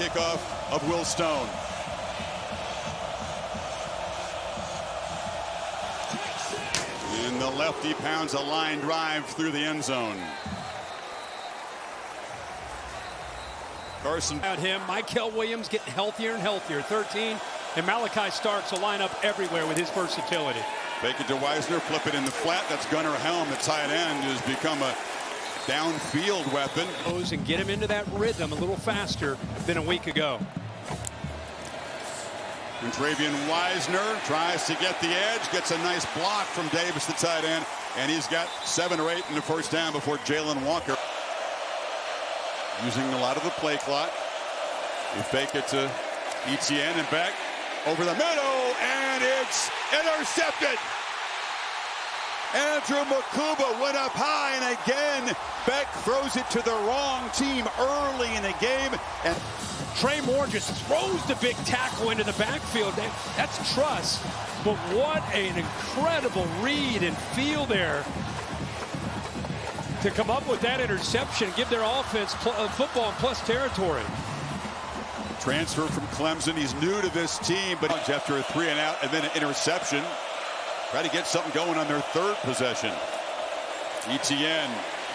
kickoff of Will Stone. And the lefty pounds a line drive through the end zone. Carson. About him, Michael Williams getting healthier and healthier. 13, and Malachi Starks will line up everywhere with his versatility. Fake it to Wisner, flip it in the flat. That's Gunnar Helm, the tight end, who's become a downfield weapon. And get him into that rhythm a little faster than a week ago. And Travian Wisner tries to get the edge, gets a nice block from Davis, the tight end, and he's got 7 or 8 in the first down before Jalen Walker. Using a lot of the play clock. You fake it to ETN and back over the middle, and it's intercepted. Andrew Makuba went up high, and again, Beck throws it to the wrong team early in the game. And Trey Moore just throws the big tackle into the backfield. That's trust, but what an incredible read and feel there to come up with that interception, give their offense football and plus territory. Transfer from Clemson. He's new to this team, but after a 3 and out and then an interception, try to get something going on their third possession. ETN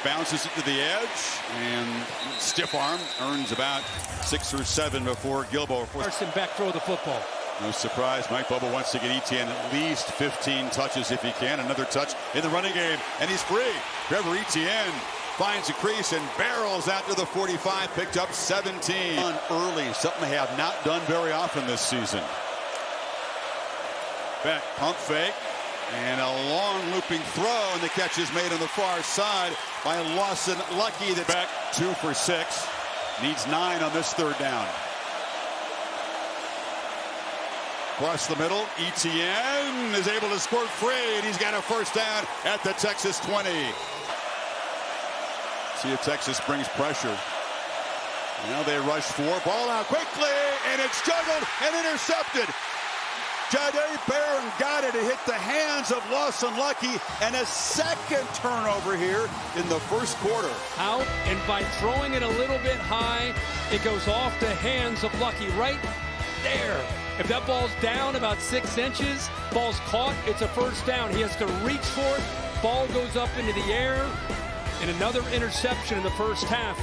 bounces it to the edge, and stiff arm earns about 6 or 7 before Gilbo. Carson Beck throw the football. No surprise, Mike Bubba wants to get ETN at least 15 touches if he can. Another touch in the running game, and he's free. Trevor ETN finds a crease and barrels out to the 45, picked up 17. Early, something they have not done very often this season. Beck, pump fake, and a long looping throw, and the catch is made on the far side by Lawson Lucky. That Beck 2 for 6, needs 9 on this third down. Across the middle, ETN is able to squirt free, and he's got a first down at the Texas 20. See if Texas brings pressure. Now they rush 4, ball out quickly, and it's juggled and intercepted. Jahdae Barron got it. It hit the hands of Lawson Lucky, and a second turnover here in the first quarter. Out, and by throwing it a little bit high, it goes off the hands of Lucky right there. If that ball's down about 6 inches, ball's caught, it's a first down. He has to reach for it. Ball goes up into the air, and another interception in the first half.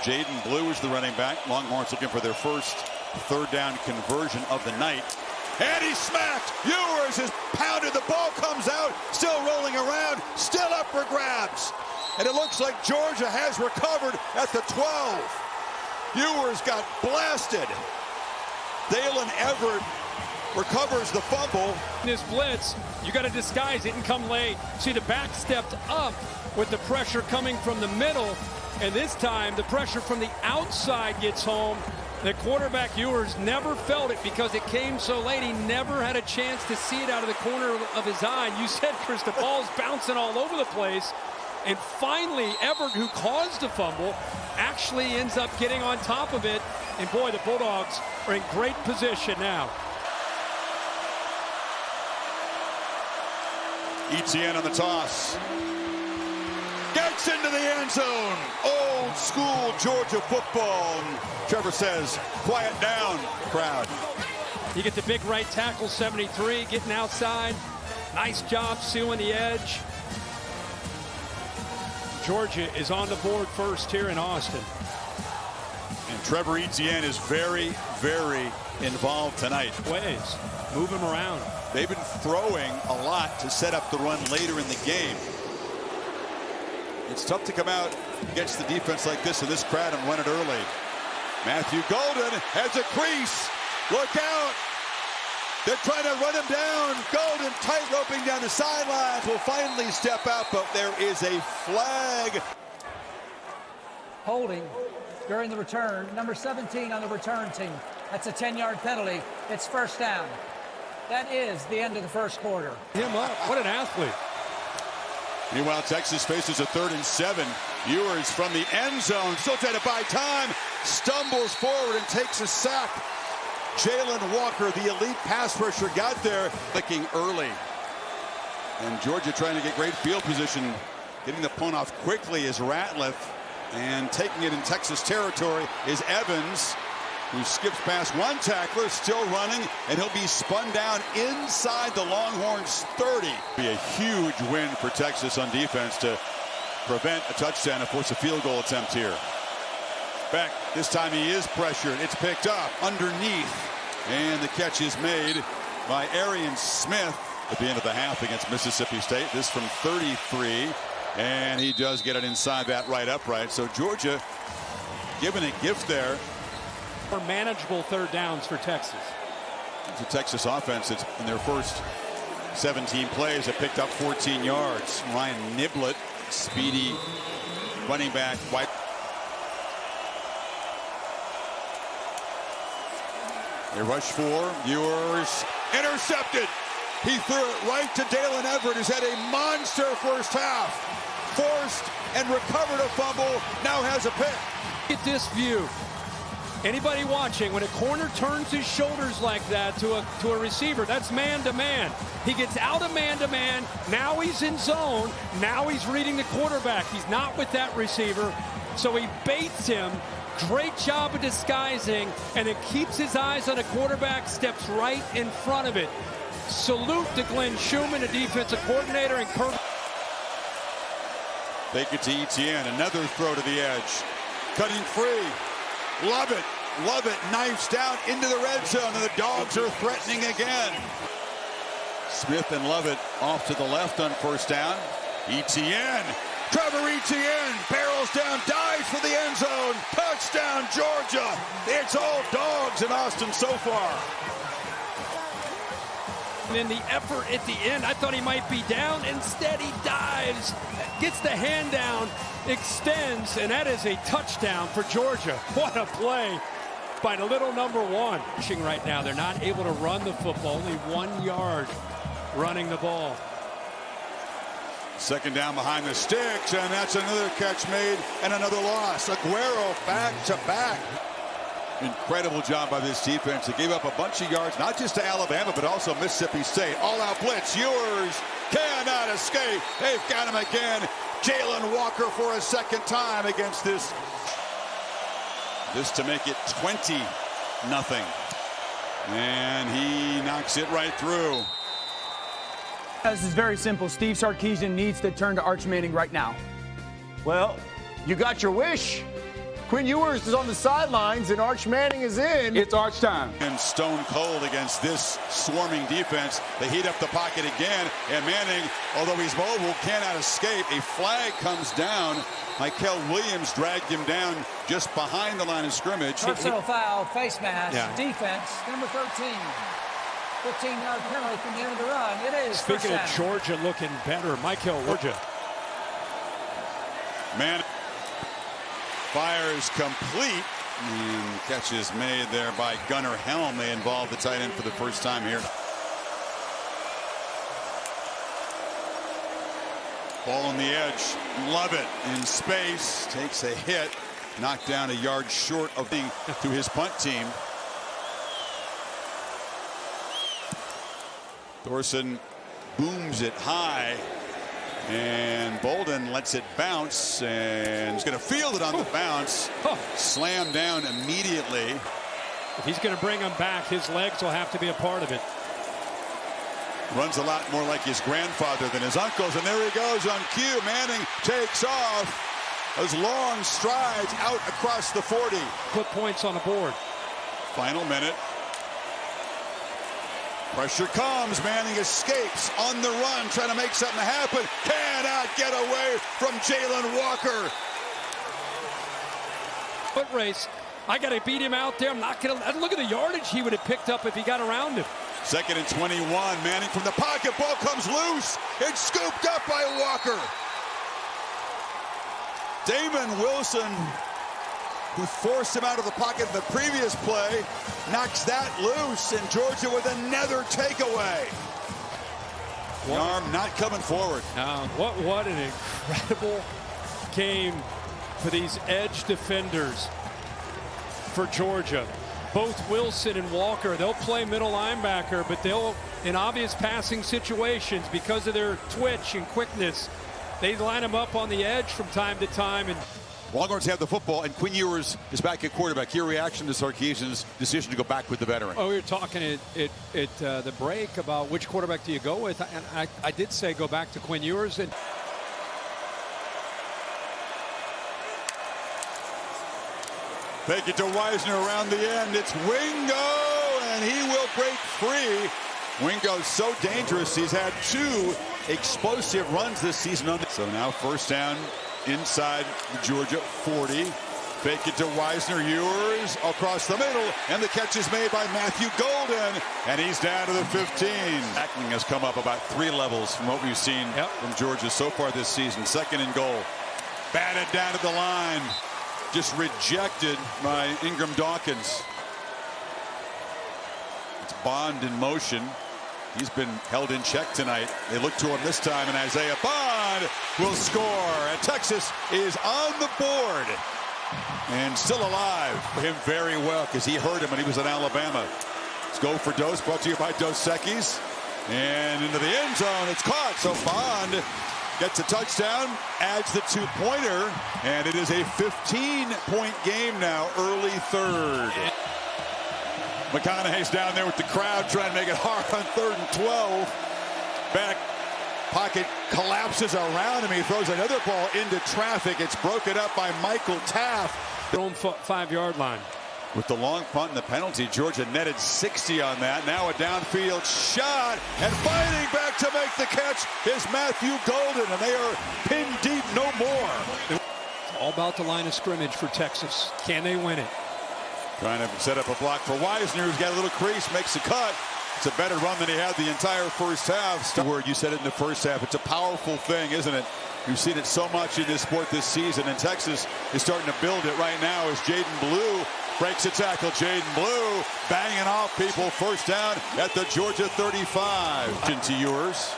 Jaden Blue is the running back. Longhorns looking for their first third down conversion of the night. And he's smacked. Ewers has pounded. The ball comes out, still rolling around, still up for grabs. And it looks like Georgia has recovered at the 12. Ewers got blasted. Dalen Everett recovers the fumble. In this blitz, you got to disguise it and come late. See, the back stepped up with the pressure coming from the middle, and this time the pressure from the outside gets home. The quarterback Ewers never felt it because it came so late. He never had a chance to see it out of the corner of his eye. You said, Chris, the ball's bouncing all over the place. And finally, Everett, who caused the fumble, actually ends up getting on top of it. And boy, the Bulldogs are in great position now. ETN on the toss. Gets into the end zone. Old school Georgia football. And Trevor says, quiet down, crowd. You get the big right tackle, 73, getting outside. Nice job sealing the edge. Georgia is on the board first here in Austin. And Trevor Etienne is very, very involved tonight. Ways, move him around. They've been throwing a lot to set up the run later in the game. It's tough to come out against the defense like this in this crowd and run it early. Matthew Golden has a crease. Look out. They're trying to run him down. Golden tight roping down the sidelines. Will finally step out, but there is a flag. Holding during the return. Number 17 on the return team. That's a 10-yard penalty. It's first down. That is the end of the first quarter. Him up. What an athlete. Meanwhile, Texas faces a 3rd and 7. Ewers from the end zone. Still trying to buy time. Stumbles forward and takes a sack. Jalen Walker, the elite pass rusher, got there, clicking early. And Georgia trying to get great field position. Getting the punt off quickly is Ratliff. And taking it in Texas territory is Evans. who skips past one tackler, still running, and he'll be spun down inside the Longhorns 30. Be a huge win for Texas on defense to prevent a touchdown and force a field goal attempt here. Beck, this time he is pressured. It's picked up underneath, and the catch is made by Arian Smith at the end of the half against Mississippi State. This from 33, and he does get it inside that right upright. So Georgia given a gift there. For manageable third downs for Texas. It's a Texas offense that's in their first 17 plays have picked up 14 yards. Ryan Niblett, speedy running back. They rush for Ewers, intercepted. He threw it right to Dalen Everett, who's had a monster first half. Forced and recovered a fumble, now has a pick. Get this view. Anybody watching, when a corner turns his shoulders like that to a receiver, that's man-to-man. He gets out of man-to-man. Now he's in zone. Now he's reading the quarterback. He's not with that receiver, so he baits him. Great job of disguising, and it keeps his eyes on a quarterback, steps right in front of it. Salute to Glenn Schumann, a defensive coordinator, and Kirk. Take it to Etienne, another throw to the edge. Cutting free. Love it. Love it. Knifes down into the red zone, and the Dogs are threatening again. Smith and Lovett off to the left on first down. Etienne. Trevor Etienne barrels down, dives for the end zone. Touchdown, Georgia. It's all Dogs in Austin so far. And in the effort at the end, I thought he might be down. Instead, he dives, gets the hand down, extends, and that is a touchdown for Georgia. What a play by the little number one. Right now, they're not able to run the football, only 1 yard running the ball. Second down behind the sticks, and that's another catch made and another loss. Aguero back to back. Incredible job by this defense. They gave up a bunch of yards, not just to Alabama, but also Mississippi State. All-out blitz. Ewers cannot escape. They've got him again. Jalen Walker for a second time against this. This to make it 20-0. And he knocks it right through. This is very simple. Steve Sarkisian needs to turn to Arch Manning right now. Well, you got your wish. Quinn Ewers is on the sidelines and Arch Manning is in. It's Arch time. And stone cold against this swarming defense. They heat up the pocket again, and Manning, although he's mobile, cannot escape. A flag comes down. Michael Williams dragged him down just behind the line of scrimmage. Personal foul, face mask, defense, number 13. 15-yard penalty from the end of the run. It is. Speaking of Georgia looking better, Michael Georgia. Man fires complete, and catch is made there by Gunnar Helm. They involve the tight end for the first time here. Ball on the edge. Love it in space. Takes a hit. Knocked down a yard short of being to his punt team. Thorson booms it high, and Bolden lets it bounce, and he's going to field it on the bounce. Slam down immediately. If he's going to bring him back, his legs will have to be a part of it. Runs a lot more like his grandfather than his uncles, and there he goes on cue. Manning takes off. Those long strides out across the 40. Put points on the board. Final minute. Pressure comes. Manning escapes on the run, trying to make something happen. Cannot get away from Jalen Walker. Foot race. I got to beat him out there. I'm not going to look at the yardage he would have picked up if he got around him. 2nd and 21. Manning from the pocket. Ball comes loose. It's scooped up by Walker. Damon Wilson, who forced him out of the pocket in the previous play, knocks that loose, and Georgia with another takeaway. The arm not coming forward. What an incredible game for these edge defenders for Georgia. Both Wilson and Walker, they'll play middle linebacker, but they'll, in obvious passing situations, because of their twitch and quickness, they line them up on the edge from time to time. And Longhorns have the football, and Quinn Ewers is back at quarterback. Your reaction to Sarkisian's decision to go back with the veteran? Oh, we were talking at the break about which quarterback do you go with, and I did say go back to Quinn Ewers. And Fake it to Wisner around the end. It's Wingo, and he will break free. Wingo's so dangerous. He's had 2 explosive runs this season. So now first down inside the Georgia 40. Fake it to Wisner. Ewers across the middle, and the catch is made by Matthew Golden, and he's down to the 15. Tackling has come up about 3 levels from what we've seen from Georgia so far this season. Second and goal. Batted down to the line. Just rejected by Ingram Dawkins. It's Bond in motion. He's been held in check tonight. They look to him this time, and Isaiah Bond will score. And Texas is on the board and still alive. For him very well, because he hurt him when he was in Alabama. Let's go for Dos, brought to you by Dos Equis. And into the end zone, it's caught. So Bond gets a touchdown, adds the 2-pointer, and it is a 15-point game now, early third. McConaughey's down there with the crowd trying to make it hard on 3rd and 12. Back pocket collapses around him. He throws another ball into traffic. It's broken up by Michael Taft. own 5-yard line. With the long punt and the penalty, Georgia netted 60 on that. Now a downfield shot, and fighting back to make the catch is Matthew Golden, and they are pinned deep no more. It's all about the line of scrimmage for Texas. Can they win it? Trying to set up a block for Wisner, who's got a little crease, makes a cut. It's a better run than he had the entire first half. The word you said it in the first half. It's a powerful thing, isn't it? We've seen it so much in this sport this season, and Texas is starting to build it right now as Jaden Blue breaks a tackle. Jaden Blue banging off people. First down at the Georgia 35. Into Ewers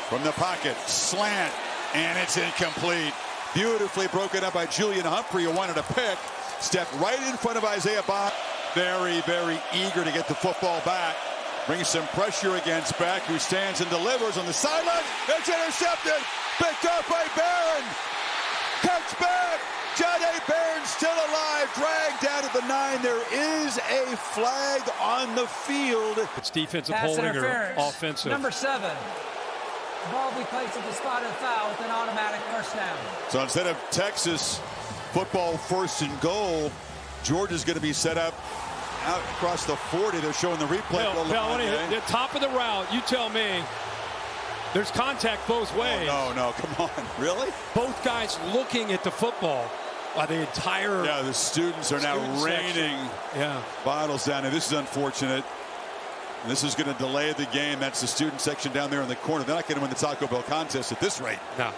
from the pocket, slant, and it's incomplete. Beautifully broken up by Julian Humphrey, who wanted a pick. Stepped right in front of Isaiah Bond. Very, very eager to get the football back. Brings some pressure against Beck, who stands and delivers on the sideline. It's intercepted. Picked up by Barron. Cuts back. Jahdae Barron still alive. Dragged down to the 9. There is a flag on the field. It's defensive Pass holding or interference. offensive. Number 7. The ball will be placed at the spot of the foul with an automatic first down. So instead of Texas football 1st and goal, Georgia's going to be set up out across the 40. They're showing the replay. Bill, the top of the route, you tell me. There's contact both ways. Oh, no, come on. Really? Both guys looking at the football. The entire Yeah, the students are now raining bottles down. And this is unfortunate. This is going to delay the game. That's the student section down there in the corner. They're not going to win the Taco Bell contest at this rate. No.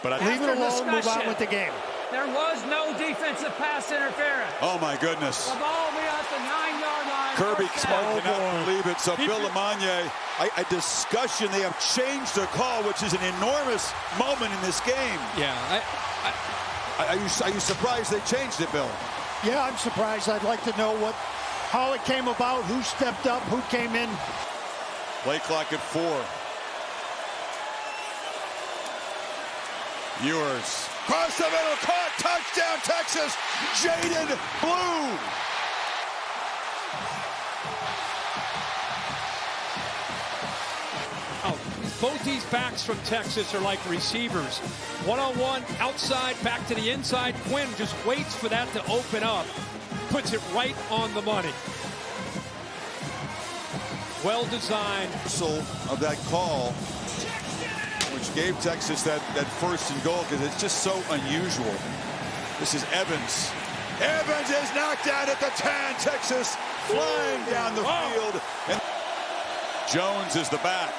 But Leave it alone, move on with the game. There was no defensive pass interference. Oh, my goodness. The ball will be at the 9-yard line. Kirby First Smart down. cannot believe it. So Bill Lamagna, a discussion. They have changed the call, which is an enormous moment in this game. Yeah. Are you surprised they changed it, Bill? Yeah, I'm surprised. I'd like to know how it came about, who stepped up, who came in. Play clock at 4. Ewers. Cross the middle, caught, touchdown, Texas. Jaden Blue. Both these backs from Texas are like receivers. One-on-one, outside, back to the inside. Quinn just waits for that to open up. Puts it right on the money. Well designed. Of that call, which gave Texas that 1st and goal, because it's just so unusual. This is Evans. Evans is knocked out at the 10. Texas flying down the field. And Jones is the back.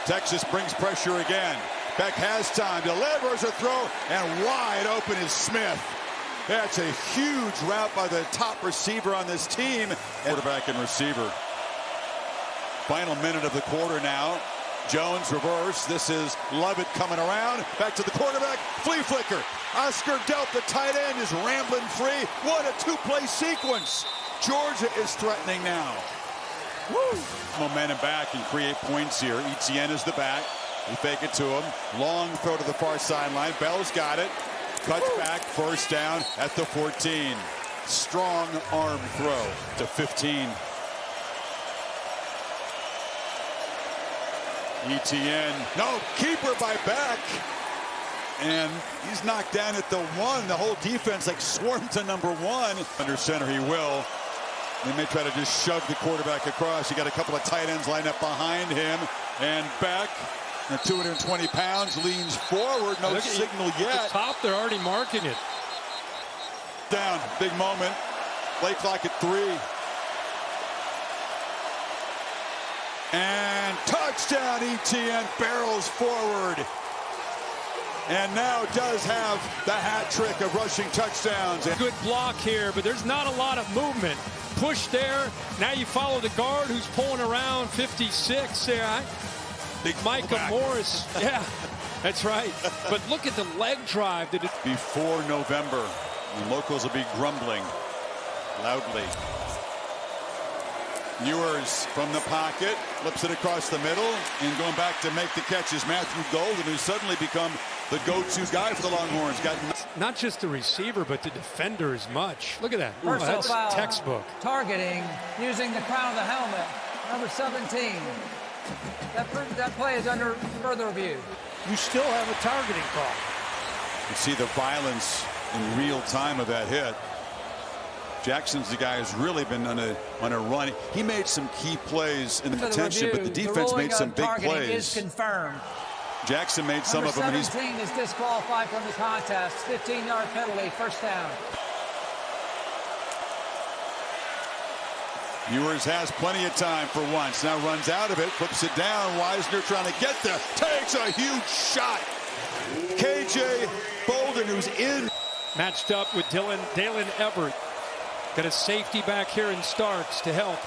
Texas brings pressure again. Beck has time, delivers a throw, and wide open is Smith. That's a huge route by the top receiver on this team. Quarterback and receiver. Final minute of the quarter now. Jones reverse. This is Lovett coming around. Back to the quarterback. Flea flicker. Oscar Delp, the tight end, is rambling free. What a 2-play sequence. Georgia is threatening now. Woo! Momentum back and create points here. Etienne is the back. They fake it to him. Long throw to the far sideline. Bell's got it. Cuts back. First down at the 14. Strong arm throw to 15. ETN. No, keeper by Beck. And he's knocked down at the 1. The whole defense like swarmed to number 1. Under center he will. They may try to just shove the quarterback across. You got a couple of tight ends lined up behind him. And Beck, at 220 pounds, leans forward. No signal yet. At the top, they're already marking it. Down. Big moment. Play clock at 3. And touchdown. ETN barrels forward. And now does have the hat trick of rushing touchdowns. Good block here, but there's not a lot of movement. Push there. Now you follow the guard who's pulling around 56 there. Big Micah Morris. Yeah, that's right. But look at the leg drive. Before November, the locals will be grumbling loudly. Ewers from the pocket, flips it across the middle, and going back to make the catch is Matthew Golden, who's suddenly become the go-to guy for the Longhorns. Got not just the receiver, but the defender as much. Look at that. Ooh, that's foul. Textbook. Targeting using the crown of the helmet. Number 17. That play is under further review. You still have a targeting call. You see the violence in real time of that hit. Jackson's the guy who's really been on a run. He made some key plays in the detention, but the defense made some big plays. Is confirmed. Jackson made some of them. Number 17 is disqualified from the contest. 15-yard penalty, first down. Ewers has plenty of time for once. Now runs out of it, flips it down. Wisner trying to get there. Takes a huge shot. KJ Bolden, who's in. Matched up with Dalen Everett. Got a safety back here in Starks to help.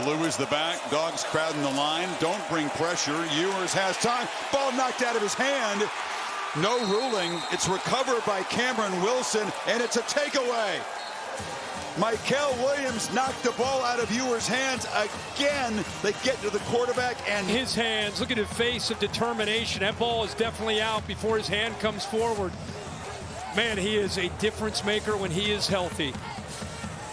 Blue is the back. Dogs crowding the line. Don't bring pressure. Ewers has time. Ball knocked out of his hand. No ruling. It's recovered by Cameron Wilson, and it's a takeaway. Michael Williams knocked the ball out of Ewers' hands again. They get to the quarterback and his hands. Look at his face of determination. That ball is definitely out before his hand comes forward. Man, he is a difference maker when he is healthy.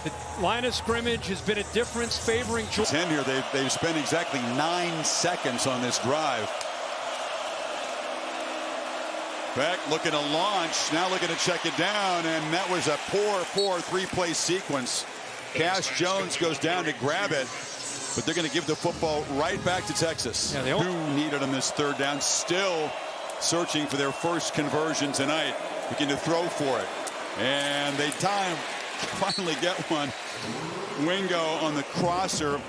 The line of scrimmage has been a difference favoring Georgia. 10 here. They've spent exactly 9 seconds on this drive. Beck looking to launch, now looking to check it down, and that was a poor three-play sequence. Cash Jones goes down to grab it, but they're going to give the football right back to Texas. Yeah, Who needed on this third down, still searching for their first conversion tonight, looking to throw for it. And they finally get one. Wingo on the crosser.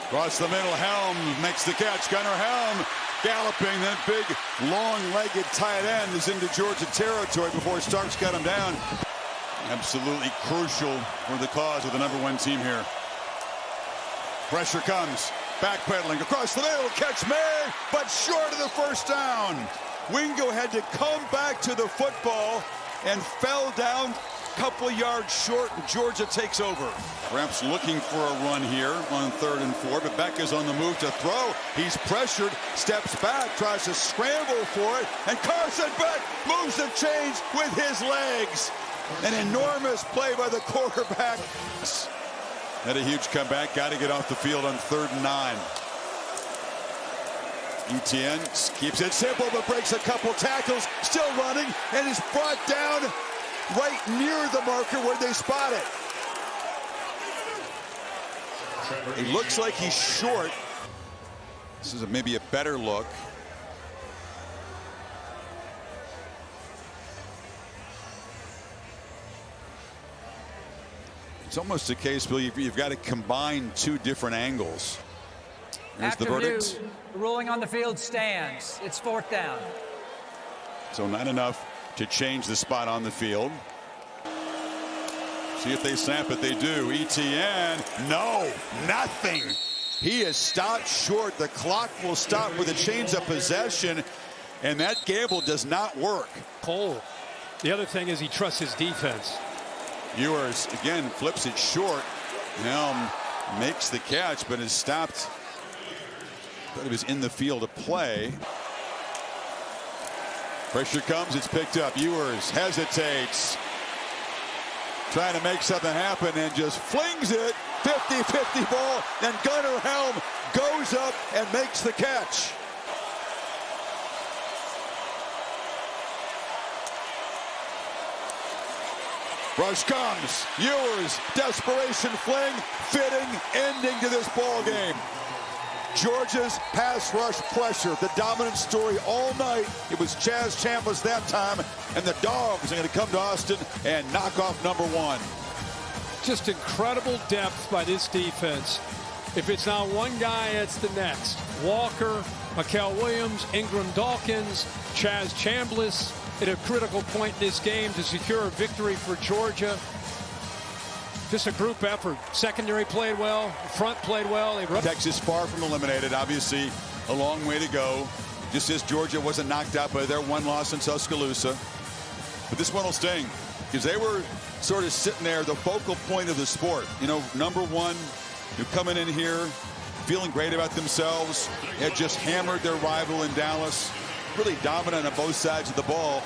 Across the middle, Helm makes the catch. Gunnar Helm galloping. That big, long-legged tight end is into Georgia territory before Starks got him down. Absolutely crucial for the cause of the #1 team here. Pressure comes. Backpedaling across the middle. Catch made, but short of the first down. Wingo had to come back to the football and fell down a couple of yards short, and Georgia takes over. Perhaps looking for a run here on 3rd and 4, but Beck is on the move to throw. He's pressured, steps back, tries to scramble for it, and Carson Beck moves the chains with his legs. An enormous play by the quarterback. Had a huge comeback, got to get off the field on 3rd and 9. ETN keeps it simple, but breaks a couple tackles, still running, and is brought down right near the marker where they spot it. It looks like he's short. This is maybe a better look. It's almost a case, Bill, you've got to combine 2 different angles. Here's the verdict. The ruling on the field stands. It's 4th down. So not enough to change the spot on the field. See if they snap it. They do. ETN. No, nothing. He is stopped short. The clock will stop with a change of possession, and that gamble does not work. Cole. The other thing is he trusts his defense. Ewers again flips it short. Helm makes the catch, but is stopped But he was in the field to play. Pressure comes, it's picked up. Ewers hesitates. Trying to make something happen and just flings it. 50-50 ball. And Gunnar Helm goes up and makes the catch. Rush comes. Ewers, desperation fling, fitting ending to this ball game. Georgia's pass rush pressure, the dominant story all night. It was Chaz Chambliss that time, and the Dogs are going to come to Austin and knock off number one. Just incredible depth by this defense. If it's not one guy, it's the next. Walker, Mikael Williams, Ingram Dawkins, Chaz Chambliss at a critical point in this game to secure a victory for Georgia. Just a group effort. Secondary played well, front played well. Texas far from eliminated. Obviously, a long way to go. Just as Georgia wasn't knocked out by their one loss in Tuscaloosa. But this one will sting because they were sort of sitting there, the focal point of the sport. You know, number one, you're coming in here, feeling great about themselves. Had just hammered their rival in Dallas. Really dominant on both sides of the ball.